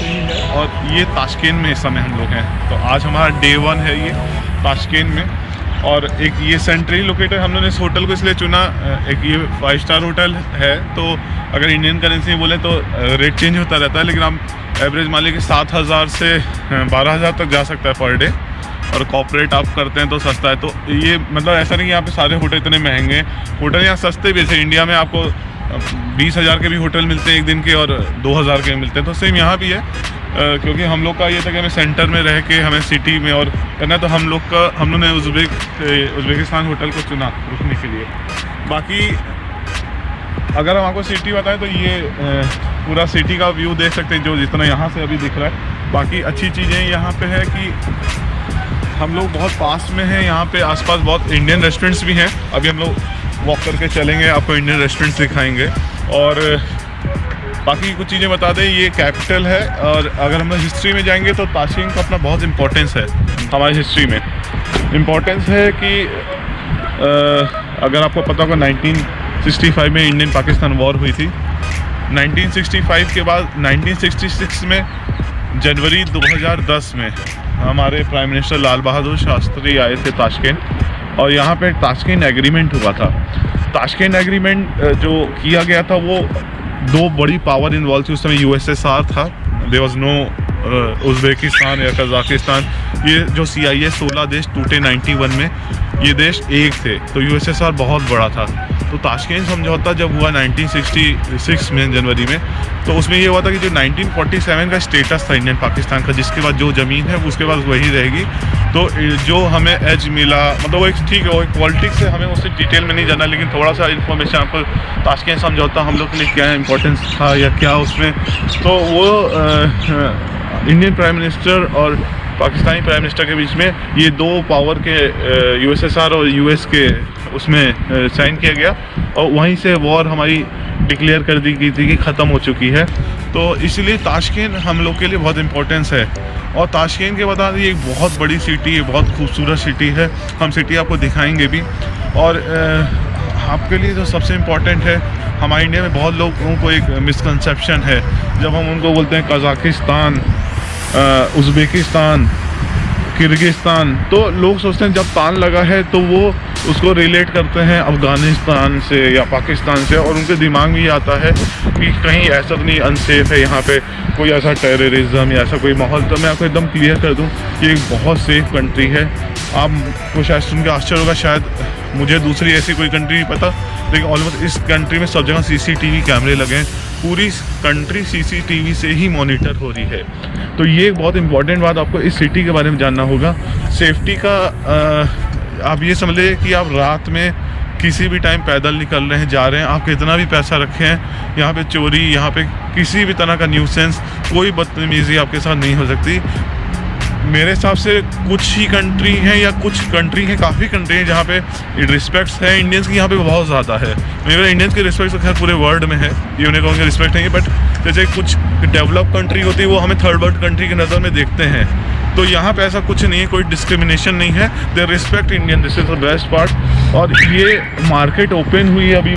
से ही है और ये ताशकेंत में इस समय हम लोग हैं। तो आज हमारा डे 1 है ये ताशकेंत में। और एक ये सेंट्रली लोकेटेड हम लोगों ने इस होटल को इसलिए चुना, एक ये 5 स्टार होटल है। तो अगर इंडियन करेंसी बोले तो रेट चेंज होता रहता है, लेकिन हम एवरेज मान लीजिए कि 7,000 से 12,000 तक जा सकता है पर डे। और कॉर्पोरेट आप करते हैं तो सस्ता है। तो ये मतलब ऐसा नहीं कि यहाँ पे सारे होटल इतने महंगे हैं, होटल यहाँ सस्ते भी। जैसे इंडिया में आपको 20,000 के भी होटल मिलते हैं एक दिन के और 2,000 के मिलते हैं, तो सेम यहाँ भी है। क्योंकि हम लोग का ये था कि हमें सेंटर में रह के हमें सिटी में और करना, तो हम लोगों ने उज़्बेकिस्तान होटल को चुना रुकने के लिए। बाकी अगर हम आपको सिटी बताएं तो ये पूरा सिटी का व्यू देख सकते हैं जो जितना यहाँ से अभी दिख रहा है। बाकी अच्छी चीज़ें यहाँ पे है कि हम लोग बहुत पास में हैं, यहाँ पे आसपास बहुत इंडियन रेस्टोरेंट्स भी हैं। अभी हम लोग वॉक करके चलेंगे, आपको इंडियन रेस्टोरेंट्स दिखाएंगे। और बाकी कुछ चीज़ें बता दें, ये कैपिटल है। और अगर हम लोग हिस्ट्री में जाएंगे तो ताशकेंत का अपना बहुत इम्पोर्टेंस है हमारी हिस्ट्री में। इम्पोर्टेंस है कि अगर आपको पता होगा 1965 में इंडियन पाकिस्तान वॉर हुई थी। 1965 के बाद 1966 में जनवरी 2010 में हमारे प्राइम मिनिस्टर लाल बहादुर शास्त्री आए थे ताशकेंत, और यहाँ पे ताशकेंत एग्रीमेंट हुआ था। ताशकेंत एग्रीमेंट जो किया गया था वो दो बड़ी पावर इन्वॉल्व थी उस समय। USSR था, देयर वाज नो उज़्बेकिस्तान या कज़ाकिस्तान। ये जो CIS 16 देश टूटे 91 में, ये देश एक थे। तो USSR बहुत बड़ा था। तो ताशकेंत समझौता जब हुआ 1966 में जनवरी में, तो उसमें ये हुआ था कि जो 1947 का स्टेटस था इंडियन पाकिस्तान का, जिसके बाद जो ज़मीन है उसके बाद वही रहेगी। तो जो हमें एज मिला, मतलब वो एक ठीक है, वो एक पॉलिटिक्स है, हमें उससे डिटेल में नहीं जाना, लेकिन थोड़ा सा इन्फॉर्मेशन आपको ताशकेंत समझौता हम लोग के लिए क्या इम्पोर्टेंस था या क्या उसमें। तो वो इंडियन प्राइम मिनिस्टर और पाकिस्तानी प्राइम मिनिस्टर के बीच में ये दो पावर के USSR और US के उसमें साइन किया गया, और वहीं से वॉर हमारी डिक्लेयर कर दी गई थी कि ख़त्म हो चुकी है। तो इसलिए ताशकेंत हम लोग के लिए बहुत इम्पोर्टेंस है। और ताशकेंत के बता दें, एक बहुत बड़ी सिटी है, बहुत खूबसूरत सिटी है। हम सिटी आपको दिखाएंगे भी। और आपके लिए जो सबसे इम्पोर्टेंट है, हमारे इंडिया में बहुत लोगों को एक मिसकंसेप्शन है, जब हम उनको बोलते हैं कज़ाकिस्तान, उज़्बेकिस्तान, किर्गिस्तान, तो लोग सोचते हैं जब तान लगा है तो वो उसको रिलेट करते हैं अफ़गानिस्तान से या पाकिस्तान से, और उनके दिमाग में ये आता है कि कहीं ऐसा तो नहीं अनसेफ है यहाँ पे, कोई ऐसा टेररिज्म या ऐसा कोई माहौल। तो मैं आपको एकदम क्लियर कर दूँ, ये एक बहुत सेफ़ कंट्री है। आपको शायद सुन के आश्चर्य होगा, शायद मुझे दूसरी ऐसी कोई कंट्री नहीं पता, लेकिन ऑलमोस्ट इस कंट्री में सब जगह CCTV कैमरे लगे हैं। पूरी कंट्री CCTV से ही मॉनिटर हो रही है। तो ये एक बहुत इंपॉर्टेंट बात आपको इस सिटी के बारे में जानना होगा। सेफ्टी का आप ये समझ लीजिए कि आप रात में किसी भी टाइम पैदल निकल रहे हैं, जा रहे हैं, आप कितना भी पैसा रखें हैं, यहाँ पे चोरी, यहाँ पे किसी भी तरह का न्यूसेंस, कोई बदतमीज़ी आपके साथ नहीं हो सकती। मेरे हिसाब से कुछ ही कंट्री हैं या कुछ कंट्री हैं, काफ़ी कंट्री हैं जहाँ पे रिस्पेक्ट्स है इंडियंस की, यहाँ पे बहुत ज़्यादा है। मेरे इंडियंस की रिस्पेक्ट तो खैर पूरे वर्ल्ड में है, ये उन्हें कहूँगी रिस्पेक्ट नहीं है, बट जैसे कुछ डेवलप कंट्री होती है वो हमें थर्ड वर्ल्ड कंट्री की नज़र में देखते हैं। तो यहाँ पे ऐसा कुछ नहीं है, कोई डिस्क्रिमिनेशन नहीं है, they respect Indian, this is the best part. और ये मार्केट ओपन हुई है अभी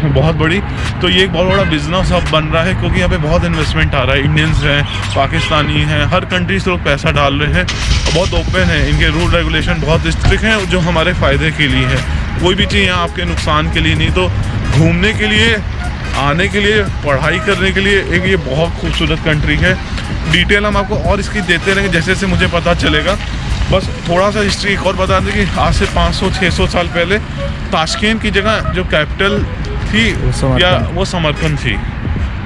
बहुत बड़ी, तो ये एक बहुत बड़ा बिजनेस हब बन रहा है, क्योंकि यहाँ पे बहुत इन्वेस्टमेंट आ रहा है। इंडियंस हैं, पाकिस्तानी हैं, हर कंट्री से लोग पैसा डाल रहे हैं, बहुत ओपन है। इनके रूल रेगुलेशन बहुत स्ट्रिक्ट हैं, जो हमारे फ़ायदे के लिए है। कोई भी चीज़ यहाँ आपके नुकसान के लिए नहीं। तो घूमने के लिए, आने के लिए, पढ़ाई करने के लिए एक ये बहुत खूबसूरत कंट्री है। डिटेल हम आपको और इसकी देते रहेंगे जैसे जैसे मुझे पता चलेगा। बस थोड़ा सा हिस्ट्री एक और बता दें कि आज से 500-600 साल पहले ताशकेंत की जगह जो कैपिटल थी वो समरकंद थी।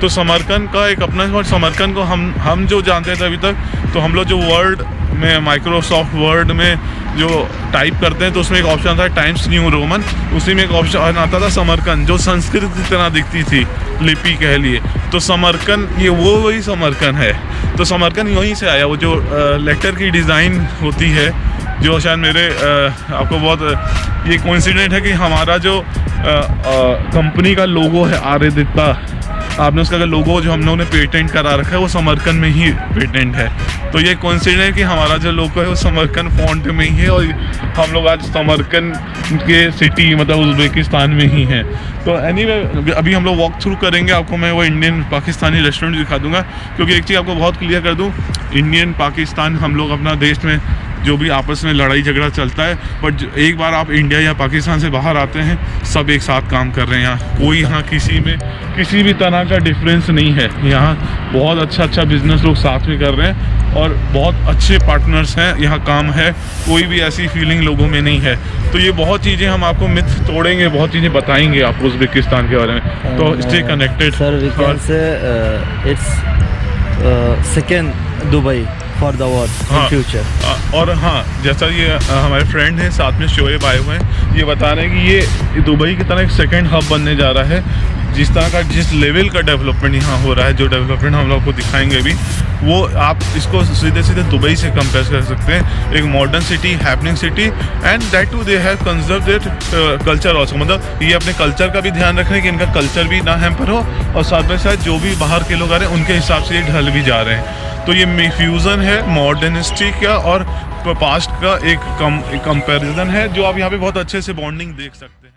तो समरकंद का एक अपना, समरकंद को हम जो जानते थे अभी तक, तो हम लोग जो वर्ड में माइक्रोसॉफ्ट वर्ड में जो टाइप करते हैं तो उसमें एक ऑप्शन था टाइम्स न्यू रोमन, उसी में एक ऑप्शन आता था समरकंद, जो संस्कृत की तरह दिखती थी, लिपि कह लिए। तो समरकंद ये वही समरकंद है। तो समरकंद वहीं से आया, वो जो लेटर की डिज़ाइन होती है, जो शायद मेरे आपको बहुत ये कोइंसिडेंट है कि हमारा जो कंपनी का लोगो है आर्यदित्ता, आपने उसका अगर लोगो जो हम लोगों ने पेटेंट करा रखा है वो समरकंद में ही पेटेंट है, तो ये कोइंसिडेंस है कि हमारा जो लोगो है वो समरकंद फॉन्ट में ही है और हम लोग आज समरकंद के सिटी मतलब उज़्बेकिस्तान में ही हैं। तो एनीवे अभी हम लोग वॉक थ्रू करेंगे, आपको मैं वो इंडियन पाकिस्तानी रेस्टोरेंट दिखा दूंगा, क्योंकि एक चीज़ आपको बहुत क्लियर कर दूं, इंडियन पाकिस्तान हम लोग अपना देश में जो भी आपस में लड़ाई झगड़ा चलता है, बट एक बार आप इंडिया या पाकिस्तान से बाहर आते हैं सब एक साथ काम कर रहे हैं। यहाँ कोई यहाँ किसी में किसी भी तरह का डिफरेंस नहीं है। यहाँ बहुत अच्छा बिजनेस लोग साथ में कर रहे हैं और बहुत अच्छे पार्टनर्स हैं, यहाँ काम है, कोई भी ऐसी फीलिंग लोगों में नहीं है। तो ये बहुत चीज़ें हम आपको मिथ तोड़ेंगे, बहुत चीज़ें बताएंगे आपको उज़्बेकिस्तान के बारे में, तो stay connected. Sir we can say it's second Dubai for the world in future. और हाँ, जैसा ये हमारे फ्रेंड हैं साथ में शोएब आए हुए हैं, ये बता रहे हैं कि ये दुबई की तरह एक सेकंड हब बनने जा रहा है। जिस तरह का जिस लेवल का डेवलपमेंट यहाँ हो रहा है, जो डेवलपमेंट हम लोग को दिखाएंगे अभी, वो आप इसको सीधे सीधे दुबई से कंपेयर कर सकते हैं। एक modern city, happening city, and that too they have conserve their culture also, मतलब ये अपने कल्चर का भी ध्यान रख रहे हैं कि इनका कल्चर भी ना हैम्पर हो, और साथ में साथ जो भी बाहर के लोग आ रहे हैं उनके हिसाब से ये ढल भी जा रहे हैं। तो ये फ्यूज़न है मॉडर्निस्टी का और पास्ट का एक कंपैरिजन है, जो आप यहाँ पे बहुत अच्छे से बॉन्डिंग देख सकते हैं।